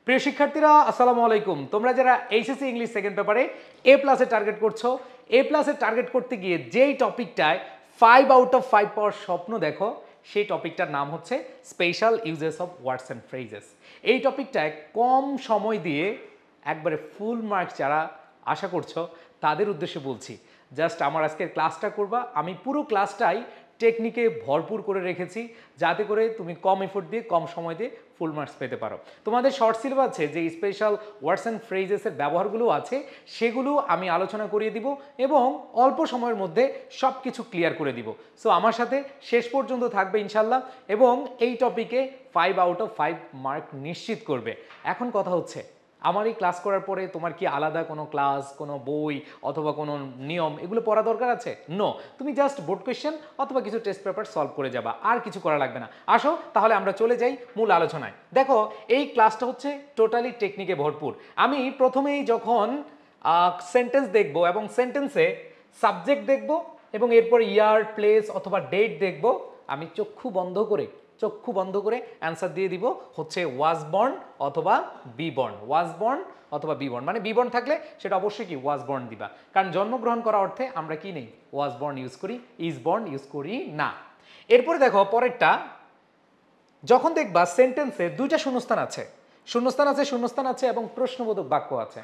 প্রিয় শিক্ষার্থীরা আসসালামু আলাইকুম। তোমরা যারা এইচএসসি ইংলিশ সেকেন্ড পেপারে এ প্লাসে টার্গেট করছো, এ প্লাসে টার্গেট করতে গিয়ে যেই টপিকটায় 5 আউট অফ 5 পাওয়ার স্বপ্ন দেখো, সেই টপিকটার নাম হচ্ছে special uses of words and phrases. এই টপিকটায় কম সময় দিয়ে একবারে ফুল মার্কস যারা আশা করছো তাদের উদ্দেশ্যে বলছি, জাস্ট আমার আজকের ক্লাসটা করবা। আমি পুরো ক্লাসটাই টেকনিকে ভরপুর করে রেখেছি যাতে করে তুমি কম এফোর্ট দিয়ে কম সময় দিয়ে ফুল মার্কস পেতে পারো। তোমাদের শর্ট সিলেবাসে যে স্পেশাল ওয়ার্ডস অ্যান্ড ফ্রেজেসের ব্যবহারগুলো আছে সেগুলো আমি আলোচনা করিয়ে দিব এবং অল্প সময়ের মধ্যে সব কিছু ক্লিয়ার করে দিব। সো আমার সাথে শেষ পর্যন্ত থাকবে ইনশাল্লাহ এবং এই টপিকে 5 আউট অফ 5 মার্ক নিশ্চিত করবে। এখন কথা হচ্ছে, আমার এই ক্লাস করার পরে তোমার কি আলাদা কোনো ক্লাস, কোনো বই অথবা কোনো নিয়ম এগুলো পড়া দরকার আছে? নো, তুমি জাস্ট বোর্ড কোয়েশ্চেন অথবা কিছু টেস্ট পেপার সলভ করে যাবা, আর কিছু করা লাগবে না। আসো তাহলে আমরা চলে যাই মূল আলোচনায়। দেখো, এই ক্লাসটা হচ্ছে টোটালি টেকনিকে ভরপুর। আমি প্রথমেই যখন সেন্টেন্স দেখব এবং সেন্টেন্সে সাবজেক্ট দেখব এবং এরপর ইয়ার, প্লেস অথবা ডেট দেখব, আমি চক্ষু বন্ধ করে অ্যান্সার দিয়ে দিব হচ্ছে ওয়াজ বর্ন অথবা বি বর্ন। ওয়াজ বর্ন অথবা বি বর্ন, মানে বি বর্ন থাকলে সেটা অবশ্যই কি ওয়াজ বর্ন দিবা, কারণ জন্মগ্রহণ করা অর্থে আমরা কি নেই, ওয়াজ বর্ন ইউজ করি, ইজ বর্ন ইউজ করি না। এরপরে দেখো পরেরটা, যখন দেখবা সেন্টেন্সে দুইটা শূন্যস্থান আছে এবং প্রশ্নবোধক বাক্য আছে।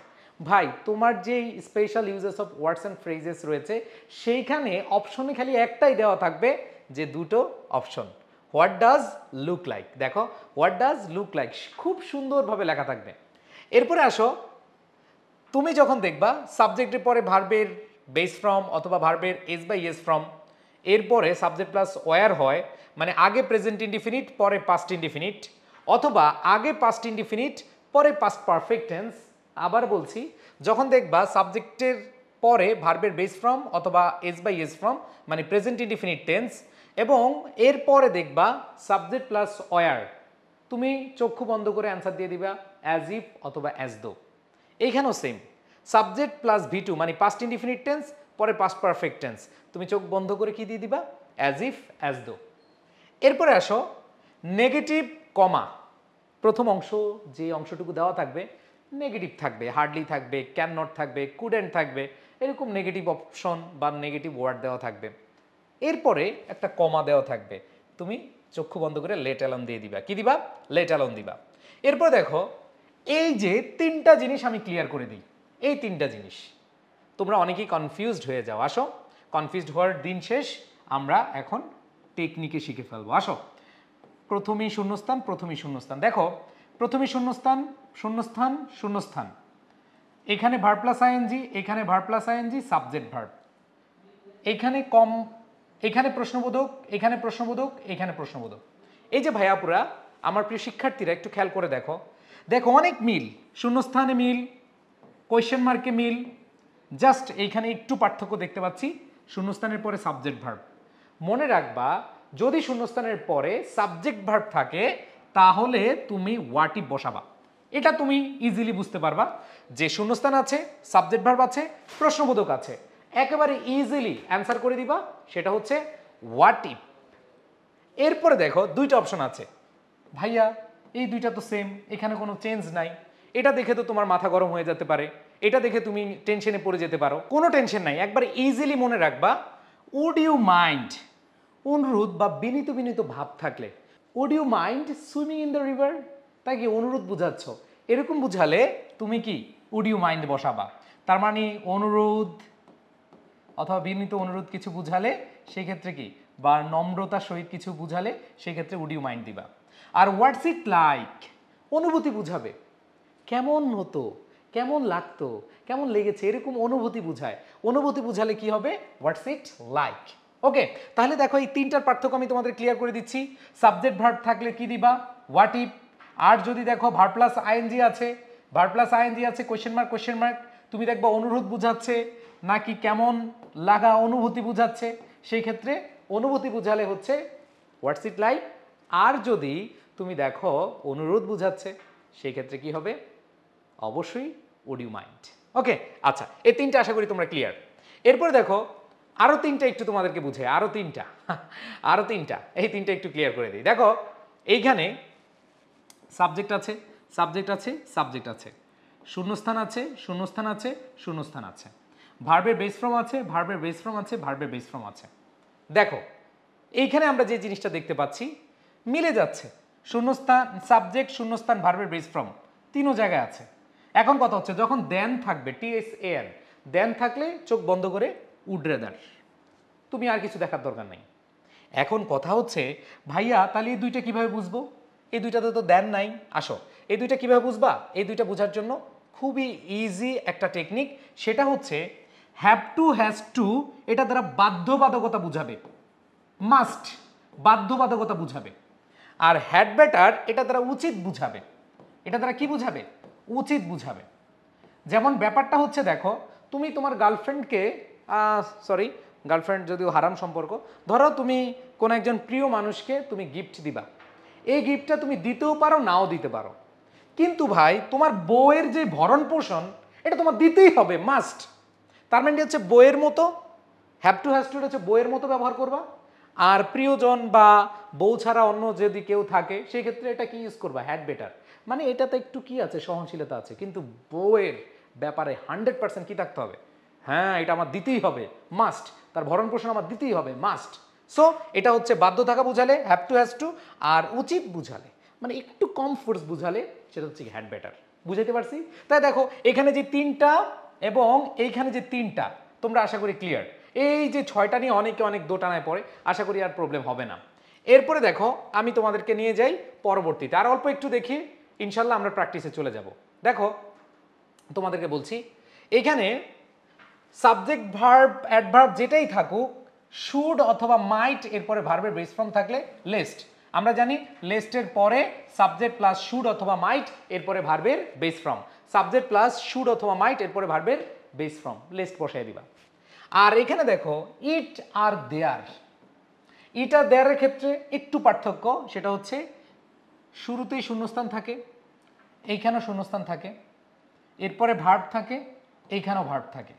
ভাই, তোমার যেই special uses of words and phrases রয়েছে সেইখানে অপশনে খালি একটাই দেওয়া থাকবে, যে দুটো option, what does look like. দেখো, হোয়াট ডাজ লুক লাইক খুব সুন্দরভাবে লেখা থাকবে। এরপরে আসো, তুমি যখন দেখবা সাবজেক্টের পরে ভার্বের বেস ফ্রম অথবা ভার্বের এস বাই এস ফ্রম, এরপরে সাবজেক্ট প্লাস ওয়ার হয়, মানে আগে প্রেজেন্ট ইনডিফিনিট পরে পাস্ট ইনডিফিনিট, অথবা আগে পাস্ট ইনডিফিনিট পরে পাস্ট পারফেক্ট টেন্স। আবার বলছি, যখন দেখবা সাবজেক্টের পরে ভার্বের বেস ফ্রম অথবা এস বাই এস ফ্রম, মানে প্রেজেন্ট ইনডিফিনিট টেন্স, এবং এরপরে দেখবা সাবজেক্ট প্লাস ওয়ার, তুমি চক্ষু বন্ধ করে অ্যান্সার দিয়ে দিবা অ্যাজ ইফ অথবা অ্যাজ দো। এইখানেও same, subject plus V two মানে পাস্ট ইনডিফিনিট টেন্স পরে পাস্ট পারফেক্ট টেন্স, তুমি চোখ বন্ধ করে কি দিয়ে দিবা, অ্যাজ ইফ অ্যাজ দো। এরপরে আসো নেগেটিভ কমা, প্রথম অংশ যে অংশটুকু দেওয়া থাকবে নেগেটিভ থাকবে, হার্ডলি থাকবে, ক্যান নট থাকবে, কুডেন্ট থাকবে, এরকম নেগেটিভ অপশন বা নেগেটিভ ওয়ার্ড দেওয়া থাকবে। এরপরে একটা কমা দেওয়া থাকবে, তুমি চক্ষু বন্ধ করে লেট অ্যালোন দিয়ে দিবা, কি দিবা, লেট অ্যালোন দিবা। এরপর দেখো, এই যে তিনটা জিনিস আমি ক্লিয়ার করে দিই, এই তিনটা জিনিস তোমরা অনেকেই কনফিউজড হয়ে যাও। আসো, কনফিউজড হওয়ার দিন শেষ, আমরা এখন টেকনিকে শিখে ফেলবো। আসো, প্রথমেই শূন্যস্থান। দেখো, প্রথমেই শূন্যস্থান, এখানে ভার্ব প্লাস আইএনজি, এখানে verb plus ING, subject verb, এখানে প্রশ্নবোধক, এখানে প্রশ্নবোধক। এই যে ভাইয়াপুরা, আমার প্রিয় শিক্ষার্থীরা একটু খেয়াল করে দেখো, অনেক মিল, শূন্যস্থানে মিল, কোয়েশ্চেন মার্কে মিল, জাস্ট এইখানে একটু পার্থক্য দেখতে পাচ্ছি, শূন্যস্থানের পরে সাবজেক্ট ভার্ব। মনে রাখবা, যদি শূন্যস্থানের পরে সাবজেক্ট ভার্ব থাকে তাহলে তুমি হোয়াট ইফ বসাবা। এটা তুমি ইজিলি বুঝতে পারবা যে শূন্যস্থান আছে, সাবজেক্ট ভার্ব আছে, প্রশ্নবোধক আছে, একেবারে ইজিলি অ্যান্সার করে দিবা, সেটা হচ্ছে হোয়াট ইফ। এরপরে দেখো দুইটা অপশন আছে, ভাইয়া এই দুইটা তো সেম, এখানে কোনো চেঞ্জ নাই, এটা দেখে তো তোমার মাথা গরম হয়ে যেতে পারে, এটা দেখে তুমি টেনশনে পড়ে যেতে পারো। কোনো টেনশন নাই, একবার ইজিলি মনে রাখবা, উড ইউ মাইন্ড, অনুরোধ বা বিনীত ভাব থাকলে, would you mind swimming in the river, তাই কি অনুরোধ বুঝাচ্ছ, এরকম বুঝালে তুমি কি উড ইউ মাইন্ড বসাবা। তার মানে অনুরোধ অথবা বিনীত অনুরোধ কিছু বুঝালে সেই ক্ষেত্রে কি, বা নম্রতার সহিত কিছু বুঝালে সেই ক্ষেত্রে উড ইউ মাইন্ড দিবা। আর হোয়াটস ইট লাইক, অনুভূতি বুঝাবে, কেমন হতো, কেমন লাগতো, কেমন লেগেছে, এরকম অনুভূতি বুঝায়। অনুভূতি বুঝালে কি হবে, হোয়াটস ইট লাইক। ওকে, তাহলে দেখো এই তিনটার পার্থক্য আমি তোমাদের ক্লিয়ার করে দিচ্ছি। সাবজেক্ট ভার্ব থাকলে কি দিবা, হোয়াট ইফ। আর যদি দেখো ভার্ব প্লাস আইএনজি আছে, কোয়েশ্চেন মার্ক, তুমি দেখবা অনুরোধ বুঝাচ্ছে নাকি কেমন লাগা অনুভূতি বুঝাচ্ছে, সেই ক্ষেত্রে অনুভূতি বুঝালে হচ্ছে হোয়াটস ইট লাইক। আর যদি তুমি দেখো অনুরোধ বুঝাচ্ছে, সেই ক্ষেত্রে কি হবে, অবশ্যই উড ইউ মাইন্ড। ওকে, আচ্ছা, এই তিনটা আশা করি তোমরা ক্লিয়ার। এরপর দেখো আরো তিনটা একটু তোমাদেরকে বুঝে, আরো তিনটা এই তিনটা একটু ক্লিয়ার করে দিই। দেখো এইখানে সাবজেক্ট আছে, সাবজেক্ট আছে, সাবজেক্ট আছে, শূন্যস্থান আছে, শূন্যস্থান আছে, শূন্যস্থান আছে, ভার্বের বেস ফর্ম আছে, ভার্বের বেস ফর্ম আছে, ভার্বের বেস ফর্ম আছে। দেখো এইখানে আমরা যে জিনিসটা দেখতে পাচ্ছি মিলে যাচ্ছে, শূন্যস্থান সাবজেক্ট, শূন্যস্থান, ভার্বের বেস ফর্ম তিনও জায়গায় আছে। এখন কথা হচ্ছে যখন দেন থাকবে, TSAN, দেন থাকলে চোখ বন্ধ করে উড রেদার, তুমি আর কিছু দেখার দরকার নেই। এখন কথা হচ্ছে ভাইয়া তাহলে এই দুইটা কিভাবে বুঝবো? এই দুইটাতে তো দেন নাই। আসো এই দুইটা কিভাবে বুঝবা? এই দুইটা বোঝার জন্য খুবই ইজি একটা টেকনিক, সেটা হচ্ছে হ্যাভ টু, হ্যাজ টু, এটা দ্বারা বাধ্যবাধকতা বুঝাবে, মাস্ট বাধ্যবাধকতা বুঝাবে। আর হ্যাড বেটার এটা দ্বারা উচিত বুঝাবে। এটা দ্বারা কি বুঝাবে? উচিত বুঝাবে। যেমন ব্যাপারটা হচ্ছে দেখো, তুমি তোমার গার্লফ্রেন্ডকে, সরি গার্লফ্রেন্ড যদিও হারাম সম্পর্ক, ধরো তুমি কোন একজন প্রিয় মানুষকে তুমি গিফট দিবা, এই গিফটটা তুমি দিতেও পারো নাও দিতে পারো, কিন্তু ভাই তোমার বউয়ের যে ভরণ পোষণ এটা তোমার দিতেই হবে, মাস্ট। তার মানে হচ্ছে বইয়ের মতো, হ্যাভ টু হ্যাজ টু হচ্ছে বইয়ের মতো ব্যবহার করবা। আর প্রিয়জন বা বউ ছাড়া অন্য যদি কেউ থাকে সেই ক্ষেত্রে এটা কি ইউজ করবা? Had better. মানে এটাতে একটু কি আছে, সহনশীলতা আছে, কিন্তু বউয়ের ব্যাপারে 100% কি থাকতে হবে? হ্যাঁ এটা আমার দিতেই হবে, মাস্ট, তার ভরণ পোষণ আমার দিতেই হবে, মাস্ট। সো এটা হচ্ছে বাধ্য থাকা বুঝালে হ্যাভ টু হ্যাজ টু, আর উচিত বুঝালে মানে একটু কম ফোর্স বুঝালে সেটা হচ্ছে হ্যাড বেটার। বুঝাইতে পারছি? তাই দেখো এখানে যে তিনটা এবং এইখানে যে তিনটা তোমরা আশা করি ক্লিয়ার। এই যে ছয়টা নিয়ে অনেকে অনেক দোটানায় পড়ে, আশা করি আর প্রবলেম হবে না। এরপরে দেখো আমি তোমাদেরকে নিয়ে যাই পরবর্তীতে, আর অল্প একটু দেখি, ইনশাল্লাহ আমরা প্র্যাকটিসে চলে যাব। দেখো তোমাদেরকে বলছি এখানে সাবজেক্ট, ভার্ব, অ্যাডভার্ব যেটাই থাকুক, শুড অথবা মাইট এরপরে ভার্বের বেস ফর্ম থাকলে লেস্ট। আমরা জানি লেস্টের পরে সাবজেক্ট প্লাস শুড অথবা মাইট এরপরে ভার্বের base form, subject plus should অথবা মাইট এরপরে ভার্বের বেস ফর্ম, লিস্ট বসাই দিবা। আর এখানে দেখো ইট আর দেয়ার, ইট আর দেয়ারের ক্ষেত্রে একটু পার্থক্য, সেটা হচ্ছে শুরুতেই শূন্যস্থান থাকে, এইখানেও শূন্যস্থান থাকে, এরপরে ভার্ব থাকে, এইখানেও ভার্ব থাকে।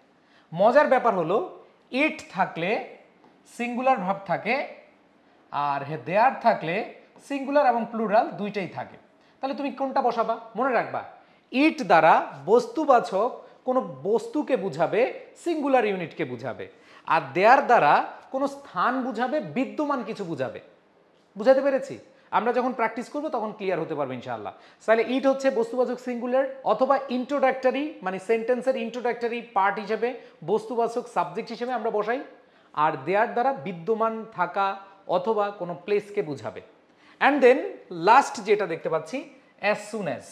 মজার ব্যাপার হলো ইট থাকলে সিঙ্গুলার ভার্ব থাকে, আর দেয়ার থাকলে সিঙ্গুলার এবং প্লুরাল দুইটাই থাকে। তাহলে তুমি কোনটা বসাবা? মনে রাখবা ইট দ্বারা বস্তুবাচক কোনো বস্তুকে বুঝাবে, সিঙ্গুলার ইউনিটকে বুঝাবে, আর দেয়ার দ্বারা কোনো স্থান বুঝাবে, বিদ্যমান কিছু বুঝাবে। বুঝাতে পেরেছি? আমরা যখন প্র্যাকটিস করবো তখন ক্লিয়ার হতে পারবে ইনশাআল্লাহ। তাহলে ইট হচ্ছে বস্তুবাচক সিঙ্গুলার অথবা ইন্ট্রোডাক্টরি, মানে সেন্টেন্সের ইন্ট্রোডাক্টরি পার্ট হিসেবে বস্তুবাচক সাবজেক্ট হিসেবে আমরা বসাই, আর দেয়ার দ্বারা বিদ্যমান থাকা অথবা কোনো প্লেসকে বুঝাবে। অ্যান্ড দেন লাস্ট যেটা দেখতে পাচ্ছি অ্যাজ সুন অ্যাজ,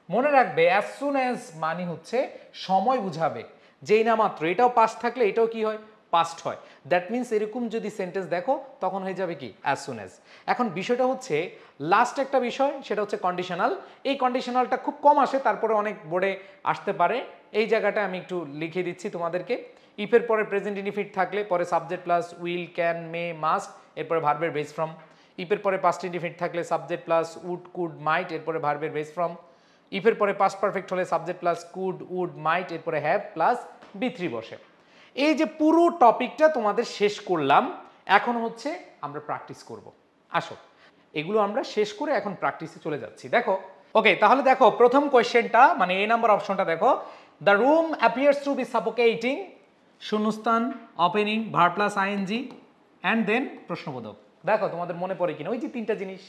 মনে রাখবে অ্যাজ সুন অ্যাজ মানে হচ্ছে সময় বুঝাবে, যেই না মাত্র, এটাও পাস্ট থাকলে এটাও কি হয়? পাস্ট হয়। দ্যাট মিনস এরকম যদি সেন্টেন্স দেখো তখন হয়ে যাবে কি? As soon as. এখন বিষয়টা হচ্ছে লাস্ট একটা বিষয়, সেটা হচ্ছে কন্ডিশনাল। এই কন্ডিশনালটা খুব কম আসে, তারপরে অনেক বোর্ডে আসতে পারে। এই জায়গাটা আমি একটু লিখে দিচ্ছি তোমাদেরকে। ইফের পরে প্রেজেন্ট ইনডিফিনিট থাকলে পরে subject plus will, can, May, must এরপরে ভার্বের বেস ফর্ম। ইফের পরে পাস্ট ইনডিফিনিট থাকলে সাবজেক্ট প্লাস উড, কুড, মাইট এরপরে ভার্বের বেস ফর্ম। ইফের পরে পাস্ট পারফেক্ট হলে সাবজেক্ট প্লাস কুড, উড, মাইট এরপরে হ্যাভ প্লাস B3 বসে। এই যে পুরো টপিকটা তোমাদের শেষ করলাম, এখন হচ্ছে আমরা প্র্যাকটিস করব। আসো এগুলো আমরা শেষ করে এখন প্র্যাকটিসে চলে যাচ্ছি। দেখো ওকে, তাহলে দেখো প্রথম কোয়েশ্চেনটা মানে A নাম্বার অপশনটা দেখো, the room appears to be suffocating, শূন্যস্থান, opening, verb plus ING and then প্রশ্নবোধক। দেখো তোমাদের মনে পড়ে কিনা ওই যে তিনটা জিনিস,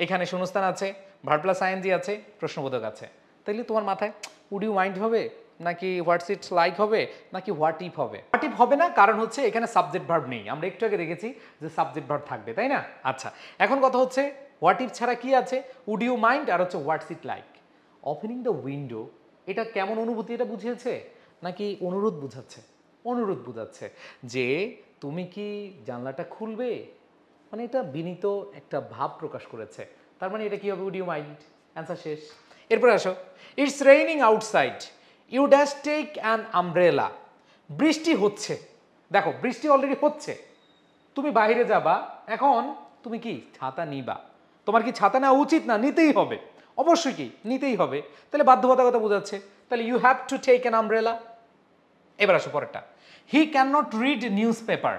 এখানে শূন্যস্থান আছে, ভার্ব প্লাস আইএনজি আছে, প্রশ্নবোধক আছে। তাইলে তোমার মাথায় উড ইউ মাইন্ড হবে নাকি হোয়াটস ইট লাইক হবে নাকি হোয়াট ইফ হবে? হোয়াট ইফ হবে না, কারণ হচ্ছে এখানে সাবজেক্ট ভার্ব নেই। আমরা একটু আগে দেখেছি যে সাবজেক্ট ভার্ব থাকবে, তাই না? আচ্ছা এখন কথা হচ্ছে হোয়াট ইফ ছাড়া কি আছে? উড ইউ মাইন্ড আর হচ্ছে what's it like. Opening the window, এটা কেমন অনুভূতি এটা বুঝিয়েছে নাকি অনুরোধ বুঝাচ্ছে? অনুরোধ বুঝাচ্ছে যে তুমি কি জানলাটা খুলবে, মানে এটা বিনীত একটা ভাব প্রকাশ করেছে। তার মানে এটা কি হবে? Would you mind. অ্যান্সার শেষ। এরপরে আসো, it's raining outside, you dash take an umbrella. বৃষ্টি হচ্ছে, দেখো বৃষ্টি অলরেডি হচ্ছে, তুমি বাইরে যাবা, এখন তুমি কি ছাতা নিবা? তোমার কি ছাতা নেওয়া উচিত না? নিতেই হবে, অবশ্যই কি নিতেই হবে। তাহলে বাধ্যবাধকতা বোঝাচ্ছে, তাহলে you have to take an umbrella. এবার আসো পরেরটা, he can not read newspaper.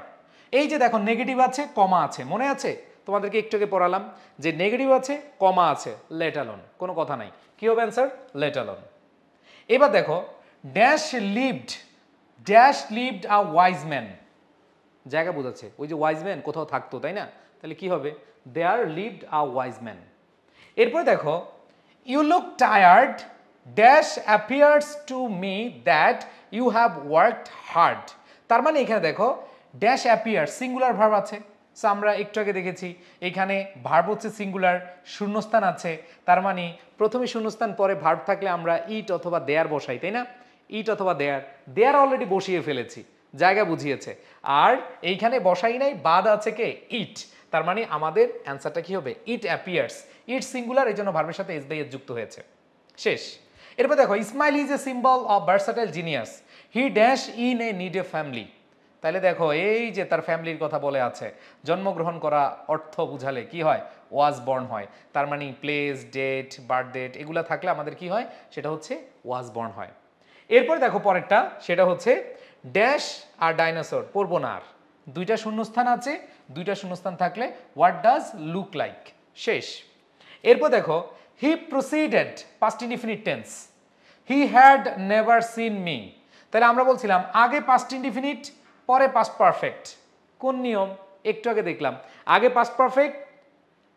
এই যে দেখো নেগেটিভ আছে, কমা আছে, মনে আছে তোমাদেরকে একটু আগে পড়ালাম যে নেগেটিভ আছে, কমা আছে, লেট অ্যালোন, কোনো কথা নাই, কি হবে অ্যান্সার? Let alone. এবার দেখো dash lived a wise man, জায়গা বোঝাচ্ছে, ওই যে ওয়াইজ ম্যান কোথাও থাকতো, তাই না? তাহলে কি হবে? There lived a wise man. এরপরে দেখো you look tired dash appears to me that you have worked hard. তার মানে এখানে দেখো ড্যাশ অ্যাপিয়ার সিঙ্গুলার ভার্ব আছে। সো আমরা একটু আগে দেখেছি এখানে ভার্ব হচ্ছে সিঙ্গুলার, শূন্যস্থান আছে, তার মানে প্রথমে শূন্যস্থান পরে ভার্ব থাকলে আমরা ইট অথবা দেয়ার বসাই, তাই না? ইট অথবা দেয়ার অলরেডি বসিয়ে ফেলেছি, জায়গা বুঝিয়েছে। আর এইখানে বসাই নাই, বাদ আছে কে? ইট। তার মানে আমাদের অ্যান্সারটা কি হবে? It appears. ইট সিঙ্গুলার, এই জন্য ভার্বের সাথে এস বাই এস যুক্ত হয়েছে। শেষ। এরপর দেখো Ismail is a symbol of versatile genius, he dash in a need a family. তাহলে দেখো এই যে তার ফ্যামিলির কথা বলে আছে, জন্মগ্রহণ করা অর্থ বুঝালে কি হয়? ওয়াজ বর্ন হয়। তার মানে প্লেস, ডেট, বার্থ ডেট এগুলো থাকলে আমাদের কি হয়? সেটা হচ্ছে ওয়াজ বর্ন হয়। এরপর দেখো পরেরটা, সেটা হচ্ছে ড্যাশ আর ডাইনোসর, পড়বো না আর। দুইটা শূন্যস্থান আছে, দুইটা শূন্যস্থান থাকলে হোয়াট ডাজ লুক লাইক। শেষ। এরপর দেখো he proceeded, past indefinite tense, he had never seen me. তাহলে আমরা বলছিলাম আগে পাস্ট ইনডিফিনিট পরে পাস্ট পারফেক্ট। কোন নিয়ম? একটু আগে দেখলাম, আগে পাস্ট পারফেক্ট,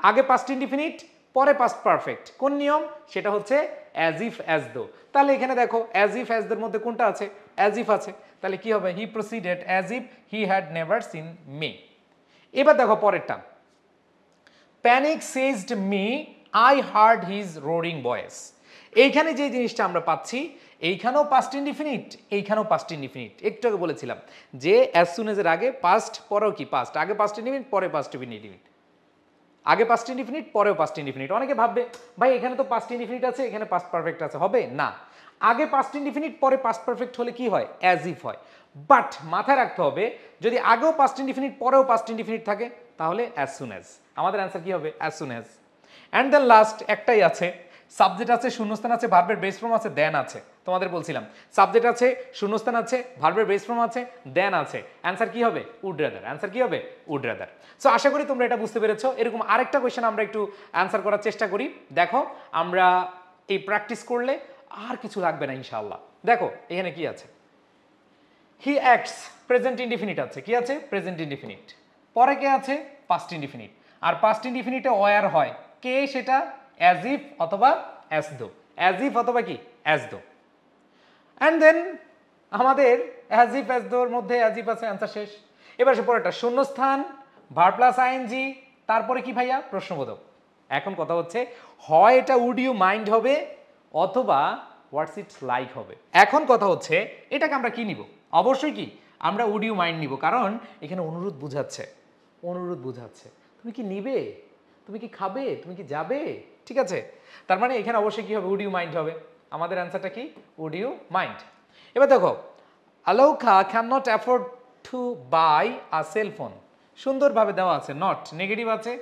আগে পাস্ট ইনডিফিনিট পরে পাস্ট পারফেক্ট। কোন নিয়ম? সেটা হচ্ছে অ্যাজ ইফ অ্যাজ দো। তাহলে এখানে দেখো অ্যাজ ইফ অ্যাজ দোর মধ্যে কোনটা আছে? অ্যাজ ইফ আছে। তাহলে কি হবে? He proceeded as if he had never seen me. এবার দেখো পরেরটা, panic seized me I heard his roaring voice. এইখানে যে জিনিসটা আমরা পাচ্ছি, এইখানেও পাস্ট ইনডিফিনিট, এইখানেও পাস্ট ইনডিফিনিট। একটু আগে বলেছিলাম যে অ্যাজ সুন এজ এর আগে পাস্ট, পরেও কি পাস্ট, আগে পাস্ট ইনডিফিনিট পরে পাস্ট ইনডিফিনিট, আগে পাস্ট ইনডিফিনিট পরেও পাস্ট ইনডিফিনিট। অনেকে ভাববে ভাই এখানে তো পাস্ট ইনডিফিনিট আছে, এখানে পাস্ট পারফেক্ট আছে, হবে না। আগে পাস্ট ইনডিফিনিট পরে পাস্ট পারফেক্ট হলে কি হয়? অ্যাজ ইফ হয়। বাট মাথায় রাখতে হবে যদি আগেও পাস্ট ইনডিফিনিট পরেও পাস্ট ইনডিফিনিট থাকে তাহলে অ্যাজ সুন অ্যাজ। আমাদের অ্যান্সার কি হবে? As soon as. And then last একটাই আছে, সাবজেক্ট আছে, শূন্যস্থান আছে, ভার্বের বেস ফর্ম আছে, দেন আছে। তোমাদের বলছিলাম সাবজেক্ট আছে, শূন্যস্থান আছে, ভার্বের বেস ফর্ম আছে, দেন আছে। অ্যান্সার কি হবে? Would rather. অ্যান্সার কি হবে? Would rather. সো আশা করি তোমরা এটা বুঝতে পেরেছো। এরকম আরেকটা কোয়েশ্চেন আমরা একটু অ্যান্সার করার চেষ্টা করি। দেখো আমরা এই প্র্যাকটিস করলে আর কিছু লাগবে না ইনশাআল্লাহ। দেখো এখানে কি আছে? হি অ্যাক্টস, প্রেজেন্ট ইনডিফিনিট আছে। কি আছে? Present indefinite. পরে কে আছে? Past indefinite. আর পাস্ট ইনডিফিনিটে ওয়্যার হয় কে? সেটা অ্যাজ ইফ অথবা অ্যাজ দো। অ্যাজ ইফ অথবা কি? As though. অ্যান্ড দেন আমাদের অ্যাজ ইফ অ্যাজ দোর মধ্যে অ্যাজ ইফ আছে, অ্যান্সার শেষ। এবার সে পরেরটা শূন্যস্থান, ভার্ব প্লাস আইএনজি, তারপরে কি ভাইয়া? প্রশ্নবোধক। এখন কথা হচ্ছে হয় এটা উড ইউ মাইন্ড হবে অথবা হোয়াটস ইটস লাইক হবে। এখন কথা হচ্ছে এটাকে আমরা কি নিব? অবশ্যই কি আমরা উড ইউ মাইন্ড নিব, কারণ এখানে অনুরোধ বুঝাচ্ছে, অনুরোধ বুঝাচ্ছে। তুমি কি নিবে? তুমি কি খাবে? তুমি কি যাবে? ঠিক আছে, তার মানে এখানে অবশ্যই কি হবে? উড ইউ মাইন্ড হবে। আমাদের অ্যান্সারটা কি? Would you mind. এবার দেখো Aloka can not afford to buy a cell phone, সুন্দরভাবে দেওয়া আছে, নট নেগেটিভ আছে,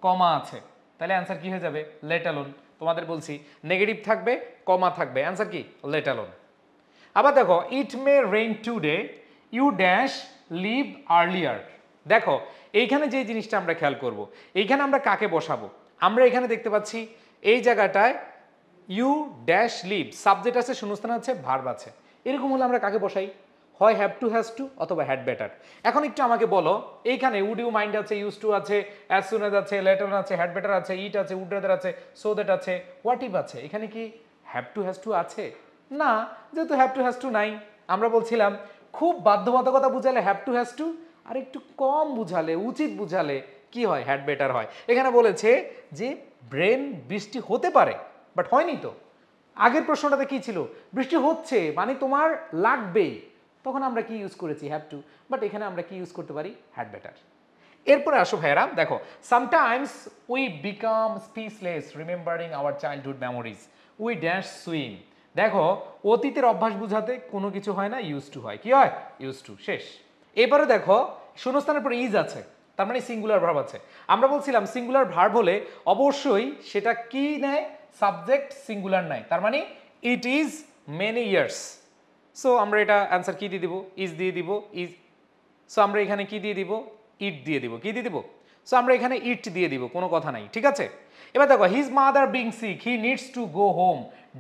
কমা আছে, তাহলে অ্যান্সার কি হয়ে যাবে? Let alone. তোমাদের বলছি নেগেটিভ থাকবে, কমা থাকবে, অ্যান্সার কি? Let alone. আবার দেখো it may rain today you dash leave earlier. দেখো এইখানে যে জিনিসটা আমরা খেয়াল করব, এইখানে আমরা কাকে বসাবো? আমরা এখানে দেখতে পাচ্ছি এই জায়গাটায় ইউ ড্যাশ লিভ, সাবজেক্ট আছে, শূন্যস্থান আছে, ভার্ব আছে। এরকম হলে আমরা কাকে বসাই? হয় হ্যাভ টু, হ্যাজ টু অথবা হ্যাড বেটার। এখন একটু আমাকে বলো এইখানে উড ইউ মাইন্ড আছে, ইউজ টু আছে, অ্যাজ সুন অ্যাজ আছে, লেটার আছে, হ্যাড বেটার আছে, ইট আছে, উড রাদার আছে, সো দ্যাট আছে, হোয়াট ইফ আছে। এখানে কি হ্যাভ টু হ্যাজ টু আছে? না, যেহেতু হ্যাভ টু হ্যাজ টু নাই, আমরা বলছিলাম খুব বাধ্যবাধকতা বুঝালে হ্যাভ টু হ্যাজ টু, আর একটু কম বুঝালে, উচিত বুঝালে কি হয়? হ্যাড বেটার হয়। এখানে বলেছে যে ব্রেন বৃষ্টি হতে পারে, বাট হয়নি তো। আগের প্রশ্নটাতে কি ছিল? বৃষ্টি হচ্ছে মানে তোমার লাগবেই, তখন আমরা কি ইউজ করেছি? Have to. বাট এখানে আমরা কি ইউজ করতে পারি? Had better. এরপরে আসো ভাইয়েরা, দেখো sometimes we become speechless remembering hour childhood memories we dash swim. দেখো অতীতের অভ্যাস বুঝাতে কোনো কিছু হয় না, ইউজ টু হয়। কি হয়? Use to. শেষ। এবারে দেখো শূন্যস্থানের পরে ইজ আছে, তার মানে সিঙ্গুলার ভার্ব আছে। আমরা বলছিলাম সিঙ্গুলার ভার্ব হলে অবশ্যই সেটা কি নেয়? সাবজেক্ট সিঙ্গুলার নেয়, তার মানে it is many years. So আমরা এটা অ্যান্সার কি দিয়ে দিব? ইজ দিয়ে দিব। ইজ। সো আমরা এখানে কি দিয়ে দিব? ইট দিয়ে দিব। কি দিয়ে দিব? সো আমরা এখানে ইট দিয়ে দিব, কোনো কথা নাই, ঠিক আছে। এবার দেখো his mother being sick he needs to go home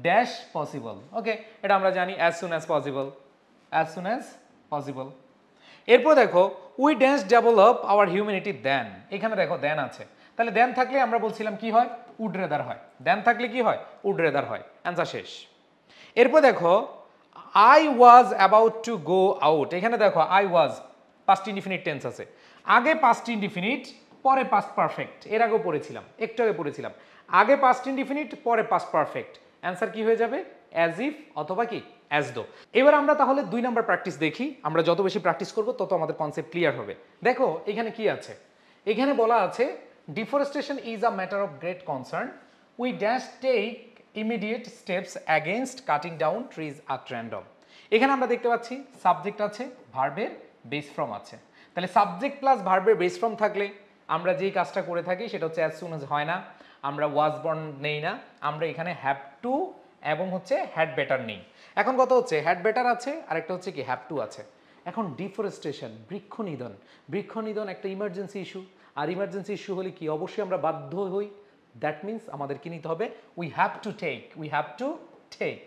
dash possible. Okay, এটা আমরা জানি as soon as possible, as soon as possible. এরপর দেখো we dance develop our humanity then, এখানে দেখো দেন আছে, তাহলে দেন থাকলে আমরা বলছিলাম কি হয়, উড রেদার হয়। দেন থাকলে কি হয়, উড রেদার হয়। অ্যান্সার শেষ। এরপর দেখো I was about to go out, এখানে দেখো I was past indefinite tense আছে, আগে পাস্ট ইনডিফিনিট পরে পাস্ট পারফেক্ট, এর আগেও পড়েছিলাম, একটু আগে পড়েছিলাম, আগে পাস্ট ইনডিফিনিট পরে পাস্ট পারফেক্ট। অ্যান্সার কি হয়ে যাবে, অ্যাজ ইফ অথবা কি অ্যাজ দো। এবার আমরা তাহলে 2 নাম্বার প্র্যাকটিস দেখি, আমরা যত বেশি প্র্যাকটিস করব তত আমাদের কনসেপ্ট ক্লিয়ার হবে। দেখো এখানে কি আছে, এখানে বলা আছে deforestation is a matter of great concern, we dash take immediate steps against cutting down trees at random. এখানে আমরা দেখতে পাচ্ছি সাবজেক্ট আছে, ভার্বের বেস ফর্ম আছে, তাহলে সাবজেক্ট প্লাস ভার্বের বেস ফর্ম থাকলে আমরা যেই কাজটা করে থাকি সেটা হচ্ছে অ্যাজ সুন অ্যাজ হয় না, আমরা ওয়াজ বর্ন নেই না, আমরা এখানে হ্যাভ টু এবং হচ্ছে হ্যাড বেটার নেই। এখন কথা হচ্ছে হ্যাড বেটার আছে, আরেকটা হচ্ছে কি হ্যাভ টু আছে। এখন ডিফরেস্টেশন বৃক্ষ নিধন একটা ইমার্জেন্সি ইস্যু, আর ইমার্জেন্সি ইস্যু হলে কি অবশ্যই আমরা বাধ্য হই, দ্যাট মিনস আমাদের কি নিতে হবে, উই হ্যাভ টু টেক।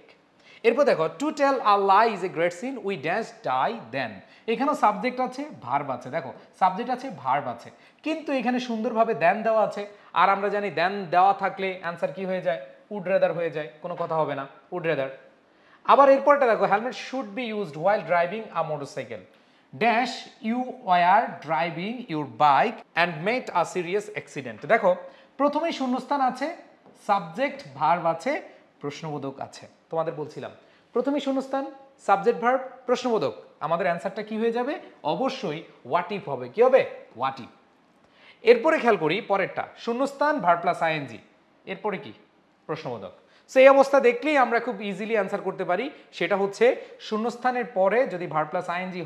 এরপর দেখো to tell a lie is a great sin, we dash die then, এখানেও সাবজেক্ট আছে ভার্ব আছে, দেখো সাবজেক্ট আছে ভার্ব আছে, কিন্তু এখানে সুন্দরভাবে দেন দেওয়া আছে, আর আমরা জানি দেন দেওয়া থাকলে অ্যান্সার কি হয়ে যায়, উড রেদার হয়ে যায়, কোনো কথা হবে না, উড রেদার। আবার এরপরটা দেখো helmet should be used while driving a motorcycle dash you were driving your bike and met a serious accident. দেখো প্রথমেই শূন্যস্থান আছে, সাবজেক্ট ভার্ব আছে, প্রশ্নবোধক আছে। তোমাদের বলছিলাম প্রথমেই শূন্যস্থান, সাবজেক্ট ভার্ব, প্রশ্নবোধক, আমাদের অ্যান্সারটা কি হয়ে যাবে, অবশ্যই হোয়াট ইফ হবে, কি হবে, হোয়াট ইফ। এরপরে খেয়াল করি পরেরটা, শূন্যস্থান ভার্ব প্লাস আইএনজি, এরপরে কি প্রশ্নবোধক। সেই অবস্থা দেখলেই আমরা খুব ইজিলি অ্যান্সার করতে পারি, সেটা হচ্ছে শূন্যস্থানের পরে যদি ভার্ব প্লাস আইএনজি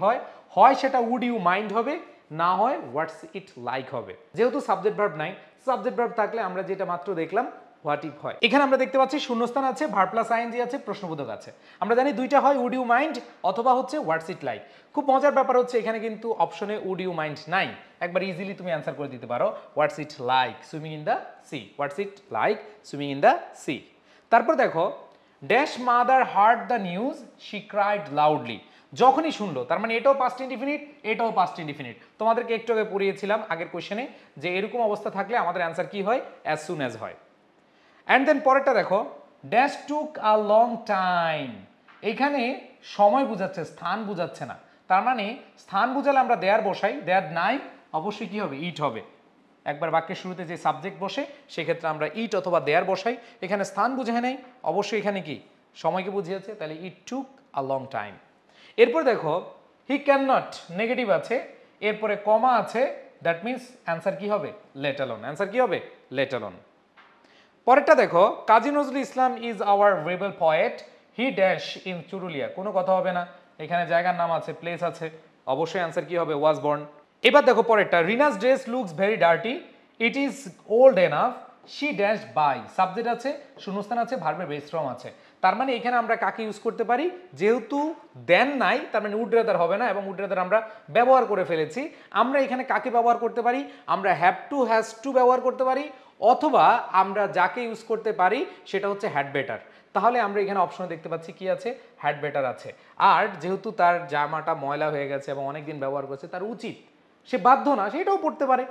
হয় সেটা উড ইউ মাইন্ড হবে, না হয় হোয়াটস ইট লাইক হবে। যেহেতু সাবজেক্ট ভার্ব নাই, সাবজেক্ট ভার্ব থাকলে আমরা যেটা মাত্র দেখলাম হোয়াট ইফ হয়। এখানে আমরা দেখতে পাচ্ছি শূন্যস্থান আছে, ভার্ব প্লাস আইএনজি আছে, প্রশ্নবোধক আছে। আমরা জানি দুইটা হয় উড ইউ মাইন্ড অথবা হচ্ছে হোয়াটস ইট লাইক। খুব মজার ব্যাপার হচ্ছে এখানে কিন্তু অপশনে উড ইউ মাইন্ড নাই, একবার ইজিলি তুমি অ্যান্সার করে দিতে পারো what's it like swimming in the sea, what's it like swimming in the sea. তারপর দেখো dash mother heard the news she cried loudly, যখনই শুনলো, তার মানে এটাও পাস্ট ইনডিফিনিট, এটাও পাস্ট ইনডিফিনিট। তোমাদেরকে একটু আগে পড়িয়েছিলাম আগের কোশ্চেনে যে এরকম অবস্থা থাকলে আমাদের অ্যান্সার কি হয়, অ্যাজ সুন অ্যাজ হয়। অ্যান্ড দেন পরেরটা দেখো dash took a long time, এখানে সময় বুঝাচ্ছে, স্থান বুঝাচ্ছে না, তার মানে স্থান বুঝালে আমরা দেয়ার বসাই, দেয়ার নাই, অবশ্যই কি হবে, ইট হবে। একবার বাক্যের শুরুতে যে সাবজেক্ট বসে সেক্ষেত্রে আমরা ইট অথবা দেয়ার বসাই, এখানে স্থান বুঝে নেই, অবশ্যই এখানে কি সময়কে বুঝিয়েছে, তাহলে ইট টুক আ লং টাইম। এরপর দেখো হি ক্যান নট, নেগেটিভ আছে, এরপরে কমা আছে, দ্যাট মিনস অ্যান্সার কি হবে, লেট অ্যালোন, অ্যান্সার কি হবে, লেট অ্যালোন। পরেরটা দেখো Kazi Nazrul Islam is our rebel poet he dash in Churulia, কোনো কথা হবে না, এখানে জায়গার নাম আছে, প্লেস আছে, অবশ্যই অ্যান্সার কি হবে, ওয়াজ বর্ন। এবার দেখো পরেরটা Rina's dress looks very dirty it is old enough she dash buy, subject আছে, শূন্যস্থান আছে, ভার্বের বেস ফর্ম আছে, তার মানে এখানে আমরা কাকে ইউজ করতে পারি, যেহেতু দেন নাই তার মানে উড রেদার হবে না, এবং উড রেদার আমরা ব্যবহার করে ফেলেছি, আমরা এখানে কাকে ব্যবহার করতে পারি, আমরা হ্যাভ টু হ্যাজ টু ব্যবহার করতে পারি, অথবা আমরা যাকে ইউজ করতে পারি সেটা হচ্ছে হ্যাড বেটার। তাহলে আমরা এখানে অপশনে দেখতে পাচ্ছি কি আছে, হ্যাড বেটার আছে। আর যেহেতু তার জামাটা ময়লা হয়ে গেছে এবং অনেকদিন ব্যবহার করছে, তার উচিত, সে বাধ্য না, সেটাও পড়তে পারে,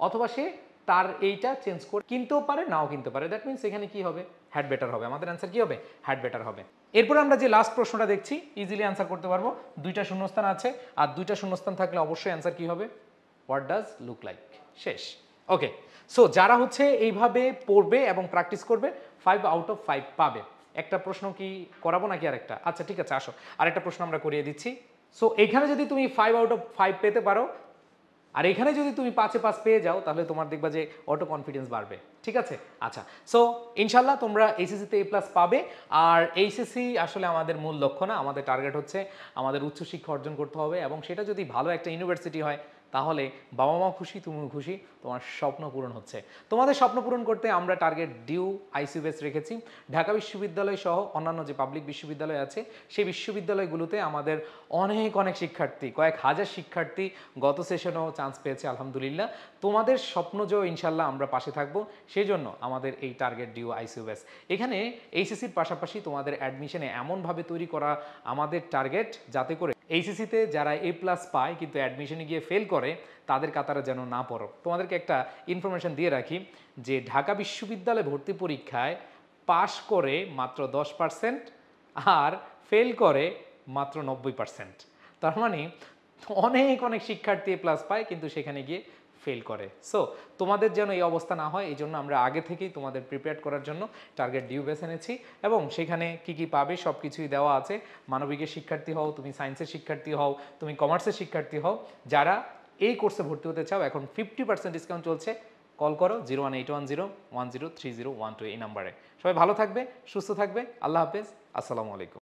অথবা সে তার এইটা চেঞ্জ করে কিনতেও পারে, নাও কিনতে পারে, দ্যাট মিনস এখানে কি হবে, হ্যাড বেটার হবে, আমাদের অ্যান্সার কি হবে, হ্যাড বেটার হবে। এরপর আমরা যে লাস্ট প্রশ্নটা দেখছি ইজিলি অ্যান্সার করতে পারবো, দুইটা শূন্যস্থান আছে, আর দুইটা শূন্যস্থান থাকলে অবশ্যই অ্যান্সার কি হবে, হোয়াট ডাজ লুক লাইক, শেষ। ওকে, সো যারা হচ্ছে এইভাবে পড়বে এবং প্র্যাকটিস করবে 5 আউট অফ 5 পাবে। একটা প্রশ্ন কি করাবো নাকি আরেকটা, আচ্ছা ঠিক আছে আসো আরেকটা প্রশ্ন আমরা করিয়ে দিচ্ছি। সো এখানে যদি তুমি 5 আউট অফ 5 পেতে পারো, আর এখানে যদি তুমি 5-এ 5 পেয়ে যাও, তাহলে তোমার দেখবা যে অটো কনফিডেন্স বাড়বে, ঠিক আছে। আচ্ছা, সো ইনশাল্লাহ তোমরা এইচএসসিতে A+ পাবে। আর এইচএসসি আসলে আমাদের মূল লক্ষ্য না, আমাদের টার্গেট হচ্ছে আমাদের উচ্চশিক্ষা অর্জন করতে হবে, এবং সেটা যদি ভালো একটা ইউনিভার্সিটি হয় তাহলে বাবা মা খুশি, তুমিও খুশি, তোমার স্বপ্ন পূরণ হচ্ছে। তোমাদের স্বপ্ন পূরণ করতে আমরা টার্গেট ডিউ আইসিইউ বেস রেখেছি। ঢাকা বিশ্ববিদ্যালয় সহ অন্যান্য যে পাবলিক বিশ্ববিদ্যালয় আছে সেই বিশ্ববিদ্যালয়গুলোতে আমাদের অনেক অনেক শিক্ষার্থী, কয়েক হাজার শিক্ষার্থী গত সেশনেও চান্স পেয়েছে আলহামদুলিল্লাহ। তোমাদের স্বপ্ন জয় ইনশাল্লাহ আমরা পাশে থাকবো, সেই জন্য আমাদের এই টার্গেট ডিউ আইসিইউ বেস। এখানে এইচএসসির পাশাপাশি তোমাদের অ্যাডমিশনে এমনভাবে তৈরি করা আমাদের টার্গেট, যাতে করে এইচএসসিতে যারা এ প্লাস পায় কিন্তু অ্যাডমিশনে গিয়ে ফেল করে তাদের কাতারে যেন না পড়ো। তোমাদেরকে একটা ইনফরমেশন দিয়ে রাখি যে ঢাকা বিশ্ববিদ্যালয়ে ভর্তি পরীক্ষায় পাশ করে মাত্র 10% আর ফেল করে মাত্র 90%। তার মানে অনেক অনেক শিক্ষার্থী এ প্লাস পায় কিন্তু সেখানে গিয়ে ফেল করে। সো তোমাদের যেন এই অবস্থা না হয় এই জন্য আমরা আগে থেকেই তোমাদের প্রিপেয়ার করার জন্য টার্গেট ডিউ বেছে এনেছি, এবং সেখানে কি কি পাবে সব কিছুই দেওয়া আছে। মানবিকের শিক্ষার্থী হও, তুমি সায়েন্সের শিক্ষার্থী হও, তুমি কমার্সের শিক্ষার্থী হও, যারা এই কোর্সে ভর্তি হতে চাও এখন 50% ডিসকাউন্ট চলছে। কল করো 01810103012 এই নাম্বারে। সবাই ভালো থাকবে, সুস্থ থাকবে। আল্লাহ হাফেজ, আসসালামু আলাইকুম।